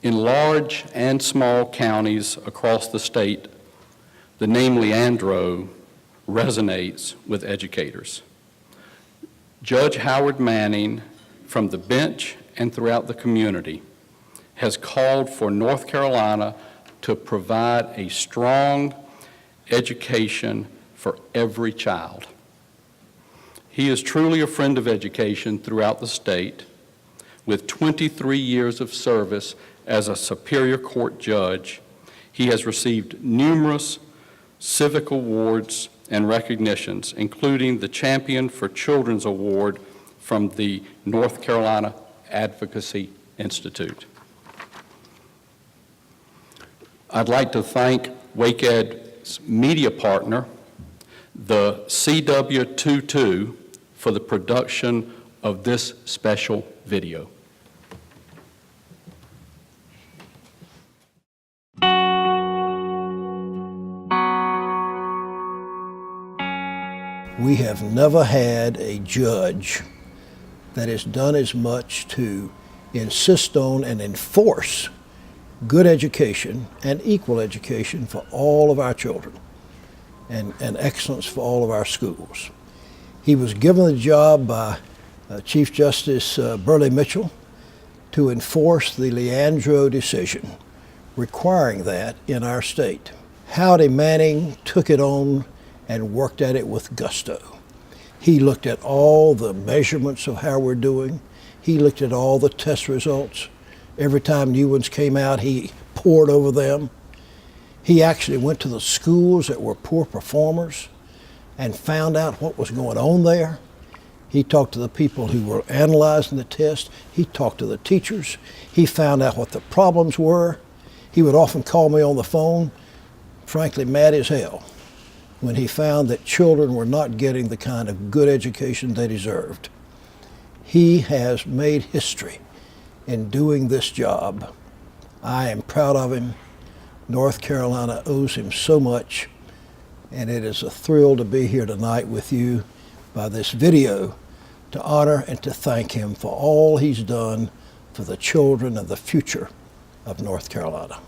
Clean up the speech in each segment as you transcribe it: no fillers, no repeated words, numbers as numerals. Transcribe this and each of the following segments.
In large and small counties across the state, the name Leandro resonates with educators. Judge Howard Manning, from the bench and throughout the community, has called for North Carolina to provide a strong education for every child. He is truly a friend of education throughout the state. With 23 years of service as a Superior Court judge, he has received numerous civic awards and recognitions, including the Champion for Children's Award from the North Carolina Advocacy Institute. I'd like to thank WakeEd's media partner, the CW22, for the production of this special video. We have never had a judge that has done as much to insist on and enforce good education and equal education for all of our children and excellence for all of our schools. He was given the job by Chief Justice Burley Mitchell to enforce the Leandro decision, requiring that in our state. Howdy Manning took it on and worked at it with gusto. He looked at all the measurements of how we're doing. He looked at all the test results. Every time new ones came out, he pored over them. He actually went to the schools that were poor performers and found out what was going on there. He talked to the people who were analyzing the test. He talked to the teachers. He found out what the problems were. He would often call me on the phone, frankly, mad as hell, when he found that children were not getting the kind of good education they deserved. He has made history in doing this job. I am proud of him. North Carolina owes him so much, and it is a thrill to be here tonight with you by this video to honor and to thank him for all he's done for the children and the future of North Carolina.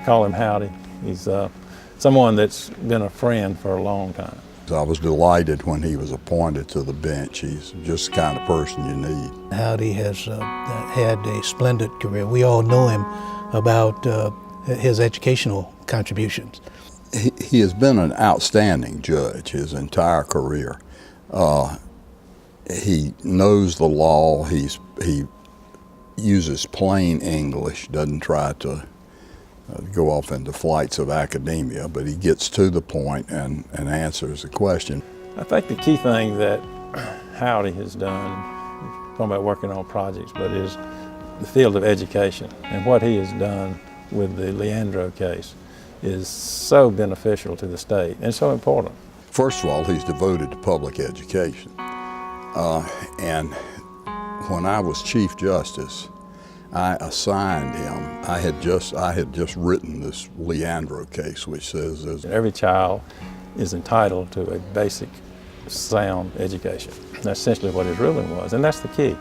Call him Howdy. He's someone that's been a friend for a long time. I was delighted when he was appointed to the bench. He's just the kind of person you need. Howdy has had a splendid career. We all know him about his educational contributions. He has been an outstanding judge his entire career. He knows the law. He uses plain English, doesn't try to go off into flights of academia, but he gets to the point and answers the question. I think the key thing that Howdy has done, talking about working on projects, but is the field of education. And what he has done with the Leandro case is so beneficial to the state and so important. First of all, he's devoted to public education. And when I was Chief Justice, I assigned him, I had just written this Leandro case, which says every child is entitled to a basic, sound education. That's essentially what his ruling was, and that's the key.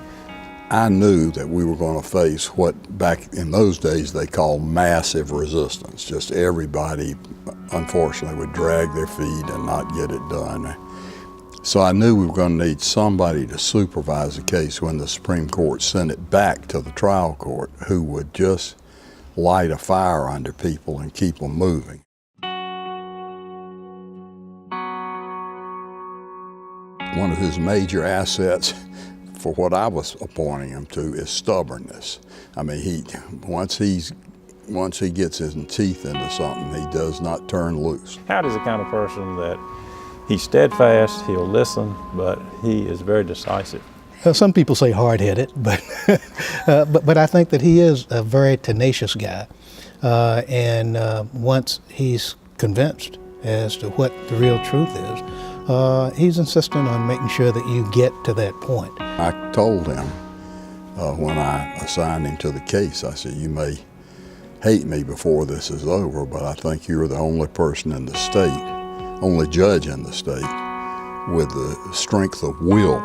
I knew that we were going to face what back in those days they called massive resistance. Just everybody, unfortunately, would drag their feet and not get it done. So I knew we were going to need somebody to supervise the case when the Supreme Court sent it back to the trial court, who would just light a fire under people and keep them moving. One of his major assets for what I was appointing him to is stubbornness. I mean, once he gets his teeth into something, he does not turn loose. Howdy's the kind of person that he's steadfast, he'll listen, but he is very decisive. Some people say hard-headed, but I think that he is a very tenacious guy. And once he's convinced as to what the real truth is, he's insistent on making sure that you get to that point. I told him when I assigned him to the case, I said, you may hate me before this is over, but I think you're the only person in the state, only judge in the state with the strength of will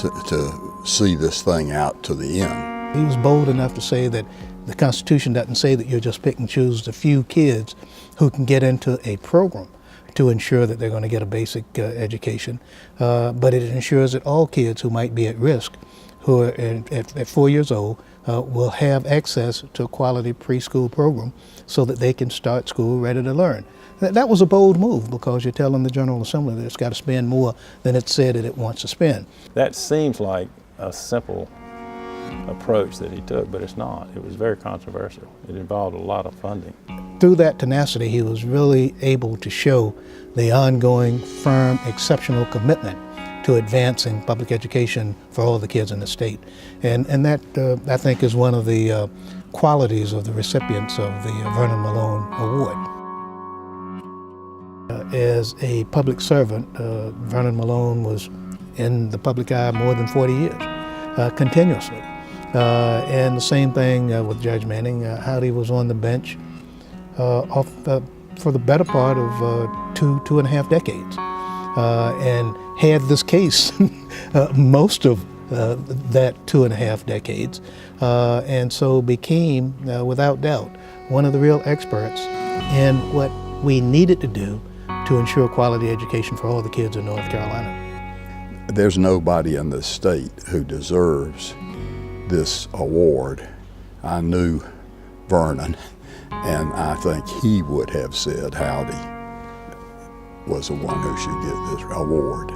to see this thing out to the end. He was bold enough to say that the Constitution doesn't say that you just pick and choose the few kids who can get into a program to ensure that they're going to get a basic education, but it ensures that all kids who might be at risk, who are at 4 years old, will have access to a quality preschool program so that they can start school ready to learn. That was a bold move, because you're telling the General Assembly that it's got to spend more than it said that it wants to spend. That seems like a simple approach that he took, but it's not. It was very controversial. It involved a lot of funding. Through that tenacity, he was really able to show the ongoing, firm, exceptional commitment to advancing public education for all the kids in the state. And that, I think, is one of the qualities of the recipients of the Vernon Malone Award. As a public servant, Vernon Malone was in the public eye more than 40 years, continuously. And the same thing with Judge Manning. Howdy was on the bench for the better part of two and a half decades, and had this case most of that 2.5 decades, and so became, without doubt, one of the real experts in what we needed to do to ensure quality education for all the kids in North Carolina. There's nobody in the state who deserves this award. I knew Vernon, and I think he would have said Howdy was the one who should get this award.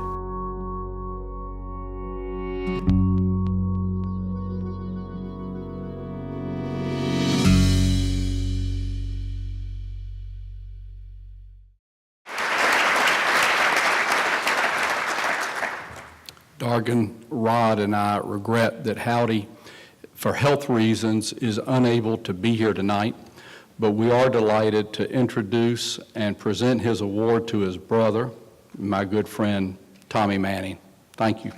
Dargan, Rod, and I regret that Howdy, for health reasons, is unable to be here tonight, but we are delighted to introduce and present his award to his brother, my good friend, Tommy Manning. Thank you.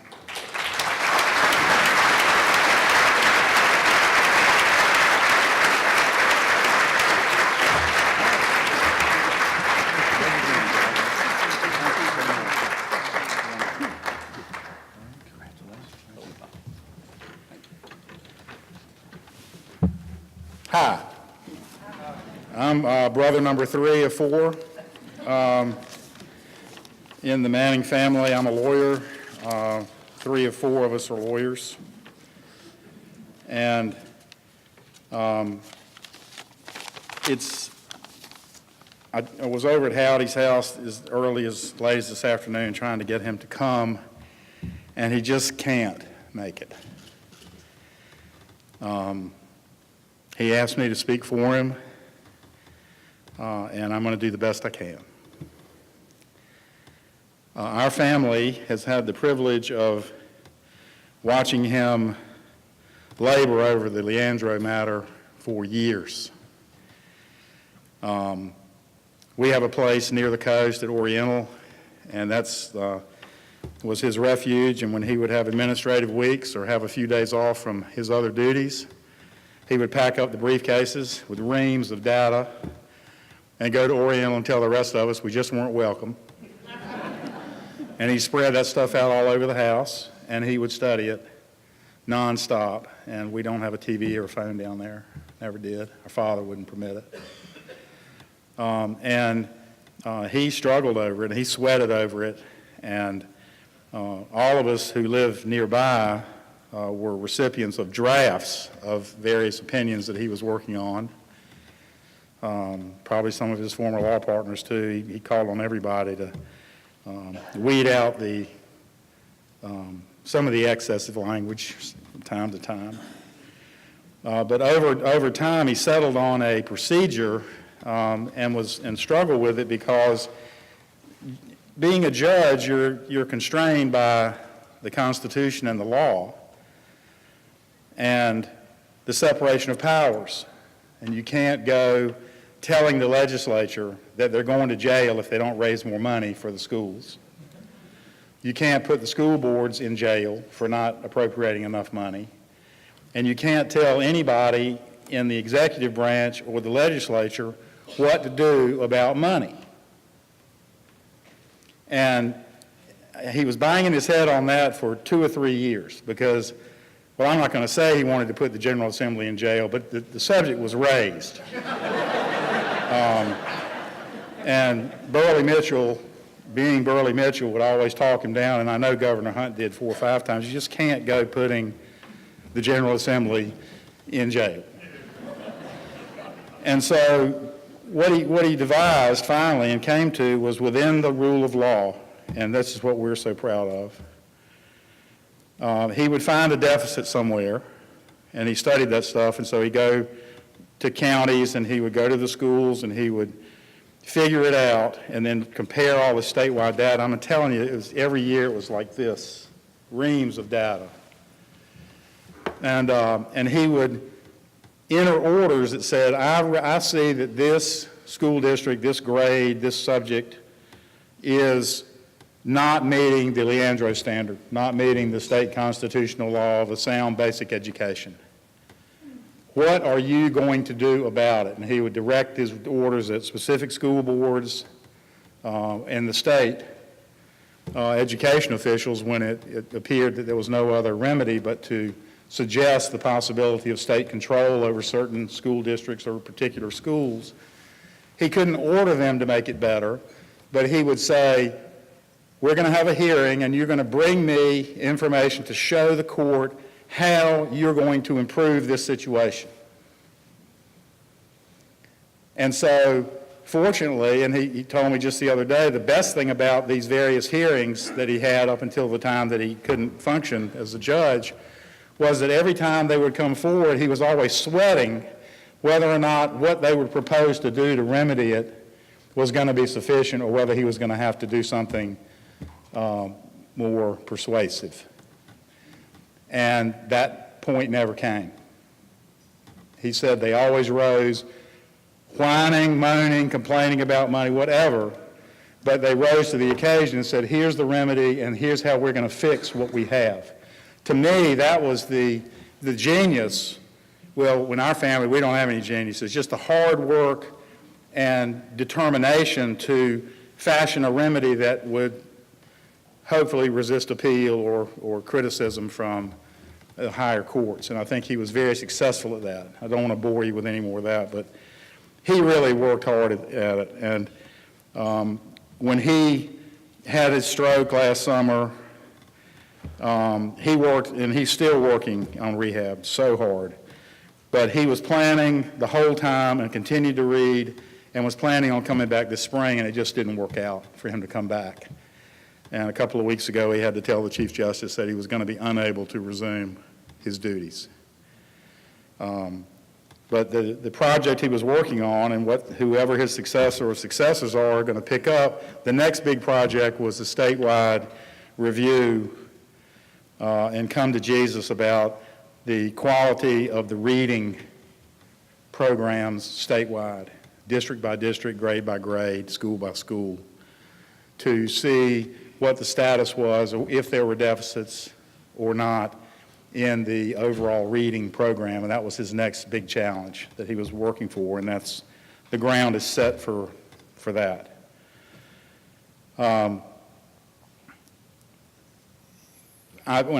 Hi, I'm brother number 3 of 4 in the Manning family. I'm a lawyer. 3 of 4 of us are lawyers. And I was over at Howdy's house as late as this afternoon trying to get him to come, and he just can't make it. He asked me to speak for him, and I'm going to do the best I can. Our family has had the privilege of watching him labor over the Leandro matter for years. We have a place near the coast at Oriental, and that's was his refuge, and when he would have administrative weeks or have a few days off from his other duties, he would pack up the briefcases with reams of data and go to Oriental and tell the rest of us we just weren't welcome. And he spread that stuff out all over the house, and he would study it nonstop. And we don't have a TV or a phone down there, never did. Our father wouldn't permit it. He struggled over it, and he sweated over it, and all of us who lived nearby were recipients of drafts of various opinions that he was working on. Probably some of his former law partners too. He called on everybody to weed out some of the excessive language from time to time. But over time, he settled on a procedure and struggled with it, because being a judge, you're constrained by the Constitution and the law and the separation of powers. And you can't go telling the legislature that they're going to jail if they don't raise more money for the schools. You can't put the school boards in jail for not appropriating enough money. And you can't tell anybody in the executive branch or the legislature what to do about money. And he was banging his head on that for 2 or 3 years because, well, I'm not going to say he wanted to put the General Assembly in jail, but the subject was raised. And Burley Mitchell, being Burley Mitchell, would always talk him down, and I know Governor Hunt did 4 or 5 times. You just can't go putting the General Assembly in jail. And so what he devised finally and came to was within the rule of law, and this is what we're so proud of. He would find a deficit somewhere, and he studied that stuff, and so he'd go to counties, and he would go to the schools, and he would figure it out, and then compare all the statewide data. I'm telling you, every year it was like this, reams of data. And he would enter orders that said, I see that this school district, this grade, this subject is not meeting the Leandro standard, not meeting the state constitutional law of a sound basic education. What are you going to do about it? And he would direct his orders at specific school boards and the state education officials when it appeared that there was no other remedy but to suggest the possibility of state control over certain school districts or particular schools. He couldn't order them to make it better, but he would say, we're going to have a hearing and you're going to bring me information to show the court how you're going to improve this situation. And so, fortunately, and he told me just the other day, the best thing about these various hearings that he had up until the time that he couldn't function as a judge was that every time they would come forward, he was always sweating whether or not what they would propose to do to remedy it was going to be sufficient or whether he was going to have to do something more persuasive. And that point never came. He said they always rose whining, moaning, complaining about money, whatever, but they rose to the occasion and said, here's the remedy and here's how we're going to fix what we have. To me, that was the genius. Well, in our family, we don't have any geniuses, just the hard work and determination to fashion a remedy that would hopefully resist appeal or criticism from the higher courts. And I think he was very successful at that. I don't want to bore you with any more of that, but he really worked hard at it. And when he had his stroke last summer, he worked, and he's still working on rehab so hard. But he was planning the whole time and continued to read and was planning on coming back this spring, and it just didn't work out for him to come back. And a couple of weeks ago, he had to tell the Chief Justice that he was going to be unable to resume his duties. But the project he was working on and whoever his successor or successors are going to pick up, the next big project was the statewide review and come to Jesus about the quality of the reading programs statewide, district by district, grade by grade, school by school, to see what the status was, or if there were deficits or not in the overall reading program. And that was his next big challenge that he was working for, and that's the ground is set for that. When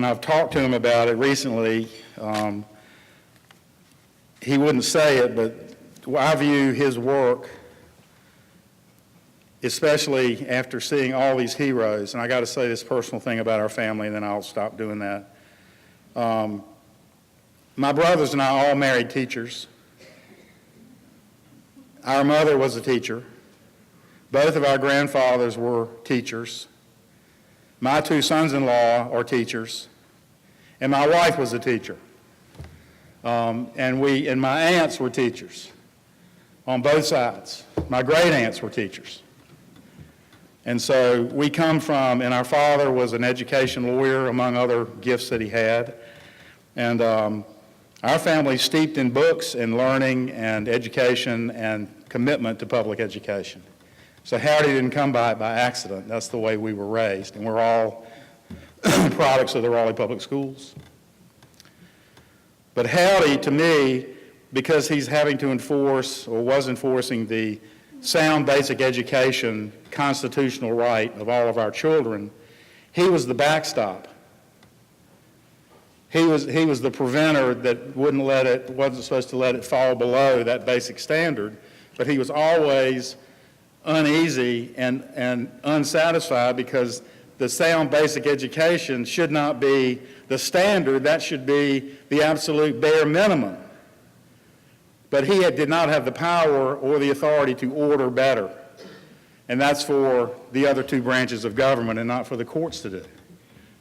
I've talked to him about it recently, he wouldn't say it, but I view his work, especially after seeing all these heroes, and I got to say this personal thing about our family, and then I'll stop doing that. My brothers and I all married teachers. Our mother was a teacher. Both of our grandfathers were teachers. My 2 sons-in-law are teachers, and my wife was a teacher. And my aunts were teachers on both sides. My great aunts were teachers. And so we come from, and our father was an education lawyer, among other gifts that he had. And our family steeped in books and learning and education and commitment to public education. So Howdy didn't come by it by accident. That's the way we were raised. And we're all products of the Raleigh Public Schools. But Howdy, to me, because he's having to enforce or was enforcing the sound basic education constitutional right of all of our children, He was the backstop. He was the preventer that wasn't supposed to let it fall below that basic standard, but he was always uneasy and unsatisfied because the sound basic education should not be the standard, that should be the absolute bare minimum. But he did not have the power or the authority to order better. And that's for the other two branches of government and not for the courts to do.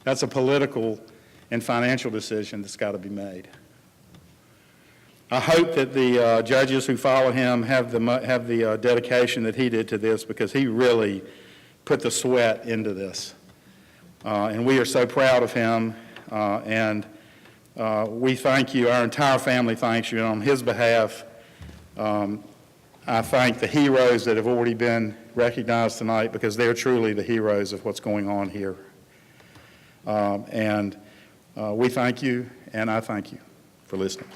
That's a political and financial decision that's got to be made. I hope that the judges who follow him have the dedication that he did to this, because he really put the sweat into this. And we are so proud of him, and we thank you. Our entire family thanks you. And on his behalf, I thank the heroes that have already been recognized tonight, because they're truly the heroes of what's going on here. We thank you, and I thank you for listening.